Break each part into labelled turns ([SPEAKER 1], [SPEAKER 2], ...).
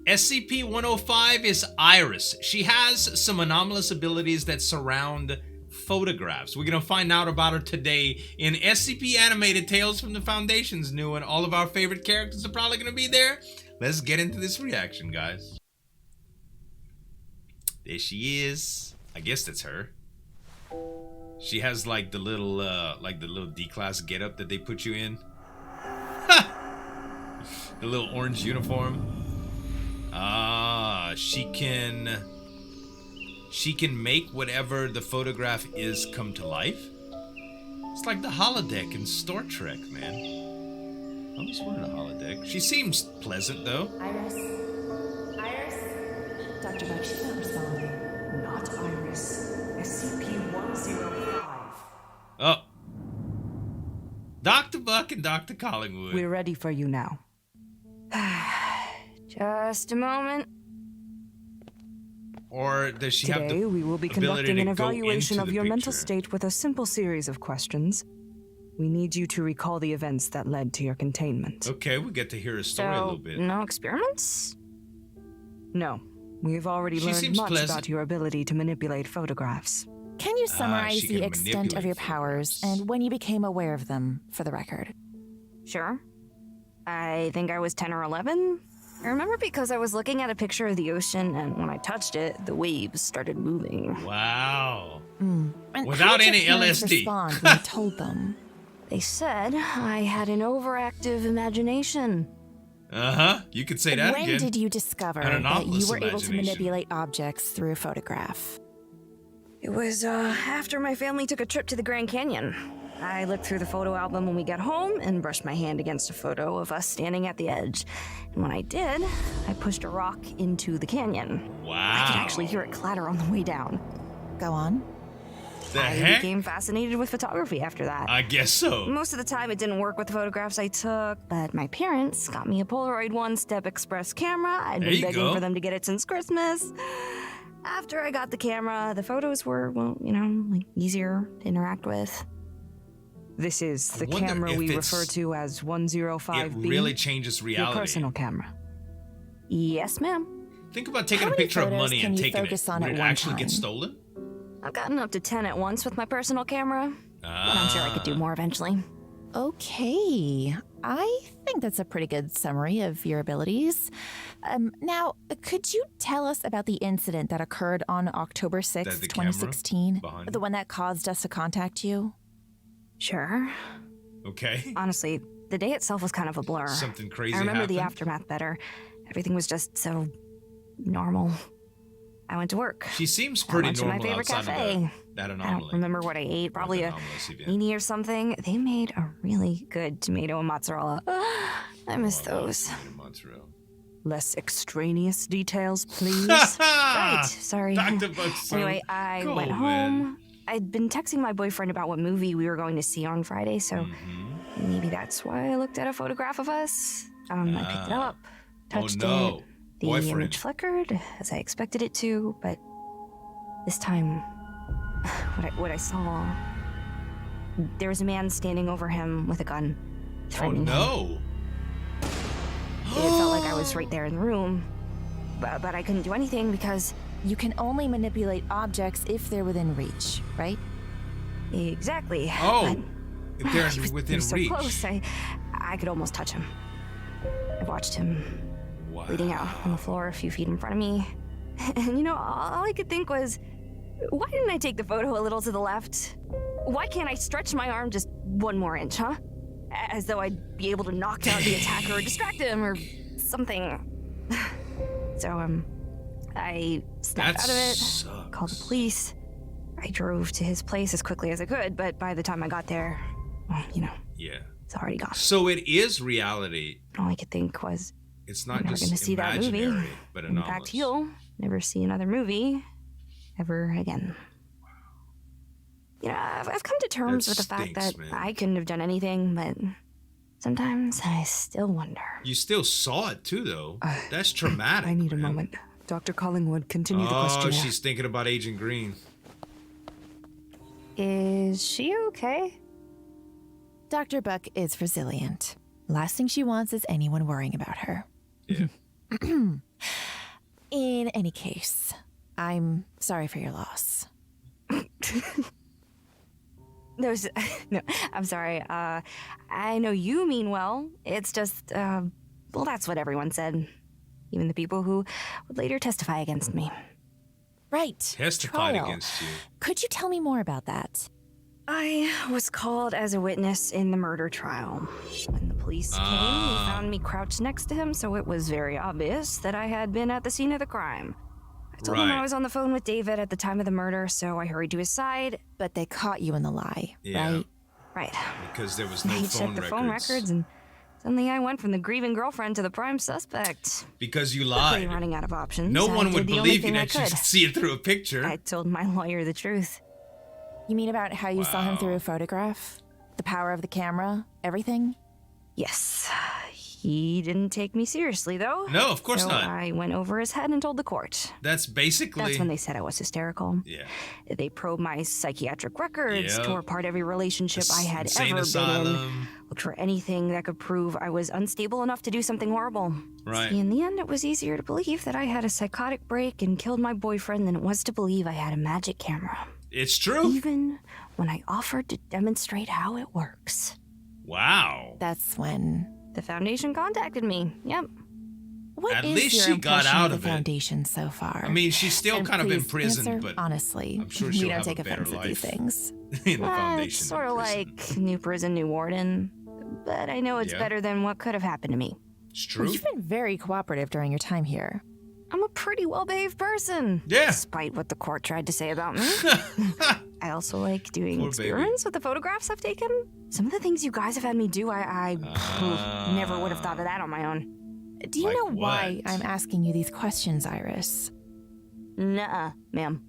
[SPEAKER 1] SCP-105 is Iris. She has some anomalous abilities that surround photographs. We're gonna find out about her today in SCP Animated Tales from the Foundation's new, and all of our favorite characters are probably gonna be there. Let's get into this reaction, guys. There she is. I guess that's her. She has like the little D-class getup that they put you in. The little orange uniform. She can make whatever the photograph is come to life. It's like the holodeck in Star Trek, man. I always wanted a holodeck. She seems pleasant, though.
[SPEAKER 2] Iris? Dr. Buck, she's not responding. Not Iris. SCP-105.
[SPEAKER 1] Oh. Dr. Buck and Dr. Collingwood.
[SPEAKER 3] We're ready for you now.
[SPEAKER 4] Just a moment.
[SPEAKER 1] Or does she have the
[SPEAKER 3] Today, we will be conducting an evaluation of your mental
[SPEAKER 1] picture?
[SPEAKER 3] state with a simple series of questions. We need you to recall the events that led to your containment.
[SPEAKER 1] Okay, we get to hear a story a little
[SPEAKER 4] So,
[SPEAKER 1] bit.
[SPEAKER 4] no experiments?
[SPEAKER 3] No, we've already
[SPEAKER 1] She
[SPEAKER 3] learned
[SPEAKER 1] seems
[SPEAKER 3] much
[SPEAKER 1] pleasant.
[SPEAKER 3] about your ability to manipulate photographs.
[SPEAKER 2] Can you summarize
[SPEAKER 1] she
[SPEAKER 2] the
[SPEAKER 1] can
[SPEAKER 2] extent of your
[SPEAKER 1] manipulate
[SPEAKER 2] powers
[SPEAKER 1] photographs.
[SPEAKER 2] and when you became aware of them, for the record?
[SPEAKER 4] Sure. I think I was 10 or 11. I remember because I was looking at a picture of the ocean, and when I touched it, the waves started moving.
[SPEAKER 1] Wow.
[SPEAKER 2] And
[SPEAKER 1] Without
[SPEAKER 2] how did
[SPEAKER 1] any
[SPEAKER 2] your parents
[SPEAKER 1] LSD.
[SPEAKER 2] respond when you told them?
[SPEAKER 4] They said I had an overactive imagination.
[SPEAKER 1] Uh-huh. You could say that
[SPEAKER 2] When
[SPEAKER 1] again.
[SPEAKER 2] did you discover
[SPEAKER 1] An
[SPEAKER 2] that
[SPEAKER 1] anomalous
[SPEAKER 2] you were able to
[SPEAKER 1] imagination.
[SPEAKER 2] manipulate objects through a photograph?
[SPEAKER 4] It was after my family took a trip to the Grand Canyon. I looked through the photo album when we got home and brushed my hand against a photo of us standing at the edge. And when I did, I pushed a rock into the canyon.
[SPEAKER 1] Wow.
[SPEAKER 4] I could actually hear it clatter on the way down.
[SPEAKER 2] Go on.
[SPEAKER 1] The
[SPEAKER 4] I
[SPEAKER 1] heck?
[SPEAKER 4] became fascinated with photography after that.
[SPEAKER 1] I guess so.
[SPEAKER 4] Most of the time, it didn't work with the photographs I took, but my parents got me a Polaroid One-Step Express camera. I'd
[SPEAKER 1] There
[SPEAKER 4] been
[SPEAKER 1] you
[SPEAKER 4] begging
[SPEAKER 1] go.
[SPEAKER 4] for them to get it since Christmas. After I got the camera, the photos were, well, you know, like easier to interact with.
[SPEAKER 3] This is the
[SPEAKER 1] wonder
[SPEAKER 3] camera
[SPEAKER 1] if
[SPEAKER 3] we
[SPEAKER 1] it's-
[SPEAKER 3] refer to as
[SPEAKER 1] It
[SPEAKER 3] 105B.
[SPEAKER 1] really changes
[SPEAKER 3] your
[SPEAKER 1] reality.
[SPEAKER 3] personal camera.
[SPEAKER 4] Yes, ma'am.
[SPEAKER 1] Think about taking
[SPEAKER 2] How
[SPEAKER 1] a
[SPEAKER 2] many
[SPEAKER 1] picture of
[SPEAKER 2] photos
[SPEAKER 1] money
[SPEAKER 2] can
[SPEAKER 1] and
[SPEAKER 2] you
[SPEAKER 1] taking
[SPEAKER 2] focus
[SPEAKER 1] it.
[SPEAKER 2] on
[SPEAKER 1] Would
[SPEAKER 2] at
[SPEAKER 1] it
[SPEAKER 2] one
[SPEAKER 1] actually get
[SPEAKER 2] time?
[SPEAKER 1] stolen?
[SPEAKER 4] I've gotten up to 10 at once with my personal camera, but I'm sure I could do more eventually.
[SPEAKER 2] Okay, I think that's a pretty good summary of your abilities. Now, could you tell us about the incident that occurred on October 6th,
[SPEAKER 1] the camera
[SPEAKER 2] 2016?
[SPEAKER 1] behind
[SPEAKER 2] The one that caused us to contact you?
[SPEAKER 4] Sure.
[SPEAKER 1] Okay.
[SPEAKER 4] Honestly, the day itself was kind of a blur.
[SPEAKER 1] Something crazy
[SPEAKER 4] I remember the
[SPEAKER 1] happened?
[SPEAKER 4] aftermath better. Everything was just so normal. I went to work.
[SPEAKER 1] She seems
[SPEAKER 4] I
[SPEAKER 1] pretty
[SPEAKER 4] went to my
[SPEAKER 1] normal
[SPEAKER 4] favorite
[SPEAKER 1] outside
[SPEAKER 4] cafe.
[SPEAKER 1] of that
[SPEAKER 4] I
[SPEAKER 1] anomaly.
[SPEAKER 4] don't remember what I ate. Probably a
[SPEAKER 1] anomalous event.
[SPEAKER 4] weenie or something. They made a really good tomato and mozzarella. I miss those.
[SPEAKER 1] Tomato mozzarella.
[SPEAKER 3] Less extraneous details, please.
[SPEAKER 4] Right, sorry.
[SPEAKER 1] Dr. Buck's
[SPEAKER 4] Anyway, I
[SPEAKER 1] cool,
[SPEAKER 4] went
[SPEAKER 1] man.
[SPEAKER 4] home. I'd been texting my boyfriend about what movie we were going to see on Friday, so
[SPEAKER 1] Mm-hmm.
[SPEAKER 4] maybe that's why I looked at a photograph of us. I picked it up, touched
[SPEAKER 1] oh no.
[SPEAKER 4] it. The
[SPEAKER 1] Boyfriend.
[SPEAKER 4] image flickered, as I expected it to, but this time, what I saw, there was a man standing over him with a gun,
[SPEAKER 1] Oh
[SPEAKER 4] threatening him.
[SPEAKER 1] no.
[SPEAKER 4] It felt like I was right there in the room, but I couldn't do anything because...
[SPEAKER 2] You can only manipulate objects if they're within reach, right?
[SPEAKER 4] Exactly.
[SPEAKER 1] Oh.
[SPEAKER 4] But
[SPEAKER 1] If they're
[SPEAKER 4] he was
[SPEAKER 1] within
[SPEAKER 4] so
[SPEAKER 1] reach.
[SPEAKER 4] close, I could almost touch him. I watched him
[SPEAKER 1] Wow.
[SPEAKER 4] bleeding out on the floor a few feet in front of me. And you know, all I could think was, why didn't I take the photo a little to the left? Why can't I stretch my arm just one more inch, huh? As though I'd be able to knock out the attacker or distract him or something. So, I snapped out of it,
[SPEAKER 1] sucks.
[SPEAKER 4] called the police. I drove to his place as quickly as I could, but by the time I got there, well, you know,
[SPEAKER 1] Yeah.
[SPEAKER 4] it's already gone.
[SPEAKER 1] So it is reality.
[SPEAKER 4] All I could think was,
[SPEAKER 1] It's
[SPEAKER 4] I'm
[SPEAKER 1] not
[SPEAKER 4] never
[SPEAKER 1] just
[SPEAKER 4] going to see that movie.
[SPEAKER 1] imaginary, but
[SPEAKER 4] In
[SPEAKER 1] anomalous.
[SPEAKER 4] fact, you'll never see another movie ever again. You know, I've come to terms
[SPEAKER 1] That
[SPEAKER 4] with the fact
[SPEAKER 1] stinks,
[SPEAKER 4] that
[SPEAKER 1] man.
[SPEAKER 4] I couldn't have done anything, but sometimes I still wonder.
[SPEAKER 1] You still saw it too, though. That's traumatic.
[SPEAKER 3] I need a
[SPEAKER 1] man.
[SPEAKER 3] moment. Dr. Collingwood, continue the
[SPEAKER 1] Oh,
[SPEAKER 3] questionnaire.
[SPEAKER 1] she's thinking about Agent Green.
[SPEAKER 4] Is she okay?
[SPEAKER 2] Dr. Buck is resilient. Last thing she wants is anyone worrying about her.
[SPEAKER 1] Yeah.
[SPEAKER 2] In any case, I'm sorry for your loss.
[SPEAKER 4] No, I'm sorry. I know you mean well. It's just, well, that's what everyone said. Even the people who would later testify against me.
[SPEAKER 2] Right.
[SPEAKER 1] Testified
[SPEAKER 2] trial.
[SPEAKER 1] against you.
[SPEAKER 2] Could you tell me more about that?
[SPEAKER 4] I was called as a witness in the murder trial. When the police came, they found me crouched next to him, so it was very obvious that I had been at the scene of the crime. I told him I was on the phone with David at the time of the murder, so I hurried to his side.
[SPEAKER 2] But they caught you in the lie,
[SPEAKER 1] Yeah.
[SPEAKER 2] right?
[SPEAKER 4] Right.
[SPEAKER 1] Because there was no
[SPEAKER 4] He
[SPEAKER 1] phone
[SPEAKER 4] checked the
[SPEAKER 1] records.
[SPEAKER 4] phone records, and suddenly I went from the grieving girlfriend to the prime suspect.
[SPEAKER 1] Because you
[SPEAKER 4] Quickly
[SPEAKER 1] lied.
[SPEAKER 4] running out of options.
[SPEAKER 1] No
[SPEAKER 4] I
[SPEAKER 1] one
[SPEAKER 4] did
[SPEAKER 1] would
[SPEAKER 4] the only
[SPEAKER 1] believe you
[SPEAKER 4] thing I
[SPEAKER 1] that you
[SPEAKER 4] could.
[SPEAKER 1] see it through a picture.
[SPEAKER 4] I told my lawyer the truth.
[SPEAKER 2] You mean about how you saw him
[SPEAKER 1] Wow.
[SPEAKER 2] through a photograph? The power of the camera? Everything?
[SPEAKER 4] Yes. He didn't take me seriously, though.
[SPEAKER 1] No, of course
[SPEAKER 4] so
[SPEAKER 1] not.
[SPEAKER 4] I went over his head and told the court.
[SPEAKER 1] That's basically...
[SPEAKER 4] That's when they said I was hysterical.
[SPEAKER 1] Yeah.
[SPEAKER 4] They probed my psychiatric records,
[SPEAKER 1] Yep.
[SPEAKER 4] tore apart every relationship I had
[SPEAKER 1] Insane
[SPEAKER 4] ever been in,
[SPEAKER 1] asylum.
[SPEAKER 4] looked for anything that could prove I was unstable enough to do something horrible.
[SPEAKER 1] Right.
[SPEAKER 4] See, in the end, it was easier to believe that I had a psychotic break and killed my boyfriend than it was to believe I had a magic camera.
[SPEAKER 1] It's true.
[SPEAKER 4] Even when I offered to demonstrate how it works.
[SPEAKER 1] Wow.
[SPEAKER 2] That's when...
[SPEAKER 4] The Foundation contacted me. Yep.
[SPEAKER 2] What
[SPEAKER 1] At
[SPEAKER 2] is
[SPEAKER 1] least
[SPEAKER 2] your
[SPEAKER 1] she got
[SPEAKER 2] impression
[SPEAKER 1] out
[SPEAKER 2] of
[SPEAKER 1] of
[SPEAKER 2] the
[SPEAKER 1] it.
[SPEAKER 2] Foundation so far?
[SPEAKER 1] I mean, she's still
[SPEAKER 2] And
[SPEAKER 1] kind of in
[SPEAKER 2] please
[SPEAKER 1] prison,
[SPEAKER 2] answer
[SPEAKER 1] but
[SPEAKER 2] honestly,
[SPEAKER 1] I'm sure
[SPEAKER 2] we
[SPEAKER 1] she'll
[SPEAKER 2] don't
[SPEAKER 1] have
[SPEAKER 2] take
[SPEAKER 1] a better
[SPEAKER 2] offense at these
[SPEAKER 1] life.
[SPEAKER 2] things.
[SPEAKER 1] in the foundation.
[SPEAKER 4] It's sort
[SPEAKER 1] in
[SPEAKER 4] of
[SPEAKER 1] prison.
[SPEAKER 4] like new prison, new warden. But I know it's
[SPEAKER 1] Yeah.
[SPEAKER 4] better than what could have happened to me.
[SPEAKER 1] It's
[SPEAKER 2] Well,
[SPEAKER 1] true.
[SPEAKER 2] you've been very cooperative during your time here.
[SPEAKER 4] I'm a pretty well-behaved person.
[SPEAKER 1] Yeah.
[SPEAKER 4] Despite what the court tried to say about me. I also like doing
[SPEAKER 1] Poor
[SPEAKER 4] experiments with the photographs I've taken. Some of the things you guys have had me do, I never would have thought of that on my own.
[SPEAKER 2] Do you
[SPEAKER 1] Like
[SPEAKER 2] know why
[SPEAKER 1] what?
[SPEAKER 2] I'm asking you these questions, Iris?
[SPEAKER 4] Nuh-uh, ma'am.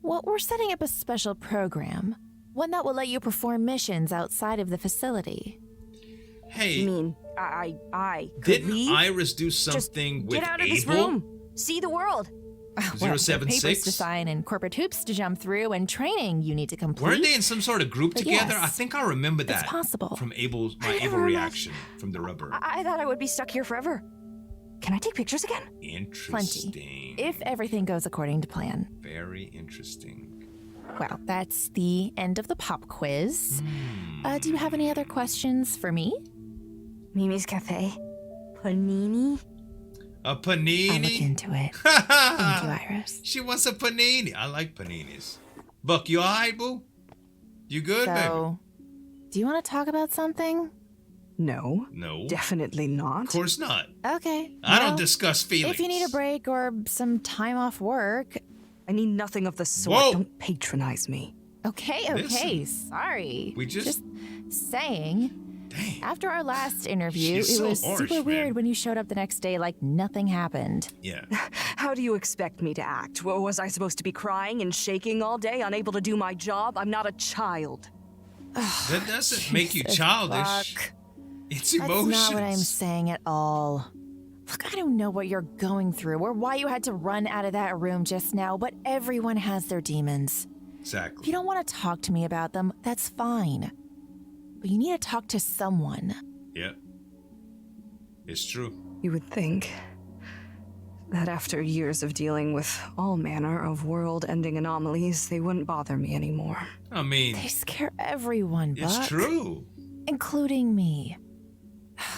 [SPEAKER 2] Well, we're setting up a special program. One that will let you perform missions outside of the facility.
[SPEAKER 4] You
[SPEAKER 1] Hey,
[SPEAKER 4] mean I could
[SPEAKER 1] didn't
[SPEAKER 4] leave?
[SPEAKER 1] Iris do
[SPEAKER 4] Just
[SPEAKER 1] something with
[SPEAKER 4] get out of this
[SPEAKER 1] Abel?
[SPEAKER 4] room. See the world.
[SPEAKER 2] Well, there are
[SPEAKER 1] 076?
[SPEAKER 2] papers to sign and corporate hoops to jump through and training you need to complete.
[SPEAKER 1] Weren't they in some sort of group
[SPEAKER 2] But
[SPEAKER 1] together?
[SPEAKER 2] yes,
[SPEAKER 1] I think I remember that.
[SPEAKER 2] It's possible.
[SPEAKER 1] From Abel's my
[SPEAKER 4] I
[SPEAKER 1] Abel
[SPEAKER 4] never imagined-
[SPEAKER 1] reaction from the rubber.
[SPEAKER 4] I thought I would be stuck here forever. Can I take pictures again?
[SPEAKER 1] Interesting.
[SPEAKER 2] If everything goes according to plan.
[SPEAKER 1] Very interesting.
[SPEAKER 2] Well, that's the end of the pop quiz. Do you have any other questions for me?
[SPEAKER 4] Mimi's Cafe. Panini.
[SPEAKER 1] A panini.
[SPEAKER 2] I'll look into it. Thank you, Iris.
[SPEAKER 1] She wants a panini. I like paninis. Buck, you alright, boo? You good,
[SPEAKER 2] So, do you want to talk about something?
[SPEAKER 3] No,
[SPEAKER 1] baby? No.
[SPEAKER 3] definitely not.
[SPEAKER 1] Of course not.
[SPEAKER 2] Okay.
[SPEAKER 1] I don't
[SPEAKER 2] well,
[SPEAKER 1] discuss feelings.
[SPEAKER 2] If you need a break or some time off work.
[SPEAKER 3] I need nothing of the sort.
[SPEAKER 1] Whoa.
[SPEAKER 3] Don't patronize me.
[SPEAKER 2] Okay,
[SPEAKER 1] Listen,
[SPEAKER 2] sorry.
[SPEAKER 1] we just-
[SPEAKER 2] saying.
[SPEAKER 1] Dang.
[SPEAKER 2] After our last interview,
[SPEAKER 1] She's
[SPEAKER 2] it
[SPEAKER 1] so
[SPEAKER 2] was
[SPEAKER 1] harsh,
[SPEAKER 2] super
[SPEAKER 1] man.
[SPEAKER 2] weird when you showed up the next day like nothing happened.
[SPEAKER 1] Yeah.
[SPEAKER 3] How do you expect me to act? Was I supposed to be crying and shaking all day, unable to do my job? I'm not a child.
[SPEAKER 1] That doesn't make you
[SPEAKER 2] Jesus
[SPEAKER 1] childish.
[SPEAKER 2] fuck.
[SPEAKER 1] It's
[SPEAKER 2] That's
[SPEAKER 1] emotions.
[SPEAKER 2] not what I'm saying at all. Look, I don't know what you're going through or why you had to run out of that room just now, but everyone has their demons. If
[SPEAKER 1] Exactly.
[SPEAKER 2] you don't want to talk to me about them, that's fine. But you need to talk to someone.
[SPEAKER 1] Yeah. It's true.
[SPEAKER 3] You would think that after years of dealing with all manner of world-ending anomalies, they wouldn't bother me anymore.
[SPEAKER 1] I mean,
[SPEAKER 2] They scare everyone, Buck.
[SPEAKER 1] it's true.
[SPEAKER 2] Including me.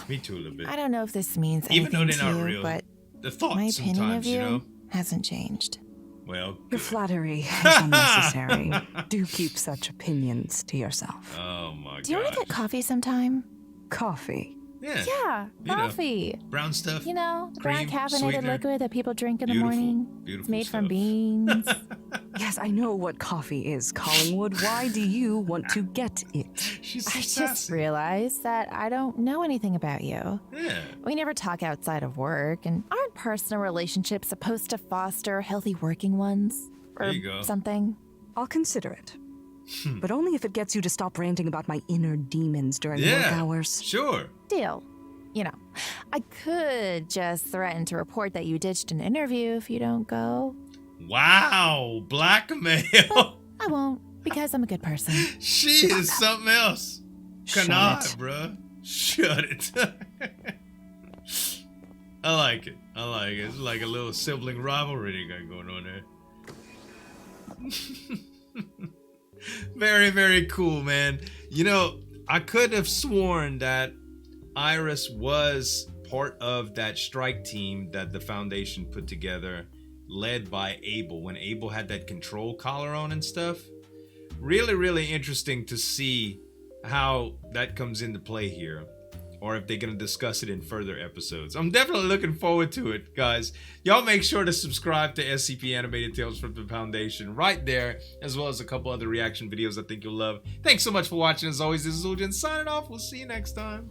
[SPEAKER 1] Me too, a little bit.
[SPEAKER 2] I don't know if this means
[SPEAKER 1] Even though
[SPEAKER 2] anything
[SPEAKER 1] they're
[SPEAKER 2] to
[SPEAKER 1] not
[SPEAKER 2] you,
[SPEAKER 1] real.
[SPEAKER 2] but
[SPEAKER 1] The thought
[SPEAKER 2] my opinion
[SPEAKER 1] sometimes,
[SPEAKER 2] of you
[SPEAKER 1] you know?
[SPEAKER 2] hasn't changed.
[SPEAKER 1] Well,
[SPEAKER 3] Your
[SPEAKER 1] good.
[SPEAKER 3] flattery is unnecessary. Do keep such opinions to yourself.
[SPEAKER 1] Oh my god.
[SPEAKER 2] Do you want to get coffee sometime?
[SPEAKER 3] Coffee.
[SPEAKER 1] Yeah.
[SPEAKER 2] Yeah,
[SPEAKER 1] You know,
[SPEAKER 2] coffee.
[SPEAKER 1] Brown stuff.
[SPEAKER 2] You know, the brown
[SPEAKER 1] cream,
[SPEAKER 2] caffeinated
[SPEAKER 1] sweetener.
[SPEAKER 2] liquid that people drink in
[SPEAKER 1] Beautiful,
[SPEAKER 2] the morning.
[SPEAKER 1] beautiful
[SPEAKER 2] It's made from
[SPEAKER 1] stuff.
[SPEAKER 2] beans.
[SPEAKER 3] Yes, I know what coffee is, Collingwood. Why do you want to get it?
[SPEAKER 1] She's
[SPEAKER 2] I
[SPEAKER 1] so
[SPEAKER 2] just
[SPEAKER 1] sassy.
[SPEAKER 2] realized that I don't know anything about you.
[SPEAKER 1] Yeah.
[SPEAKER 2] We never talk outside of work, and aren't personal relationships supposed to foster healthy working ones? Or
[SPEAKER 1] There you go.
[SPEAKER 2] something?
[SPEAKER 3] I'll consider it. But only if it gets you to stop ranting about my inner demons during work
[SPEAKER 1] Yeah.
[SPEAKER 3] hours.
[SPEAKER 1] Sure.
[SPEAKER 2] Deal. You know, I could just threaten to report that you ditched an interview if you don't go.
[SPEAKER 1] Wow. Blackmail.
[SPEAKER 2] I won't, because I'm a good person.
[SPEAKER 1] She is something else.
[SPEAKER 3] Shut
[SPEAKER 1] Cannot,
[SPEAKER 3] it.
[SPEAKER 1] bruh. Shut it. I like it. I like it. It's like a little sibling rivalry they got going on there. Very, very cool, man. You know, I could have sworn that Iris was part of that strike team that the Foundation put together, led by Abel, when Abel had that control collar on and stuff. Really, really interesting to see how that comes into play here, or if they're going to discuss it in further episodes. I'm definitely looking forward to it, guys. Y'all make sure to subscribe to SCP Animated Tales from the Foundation right there, as well as a couple other reaction videos I think you'll love. Thanks so much for watching. As always, this is Zueljin signing off. We'll see you next time.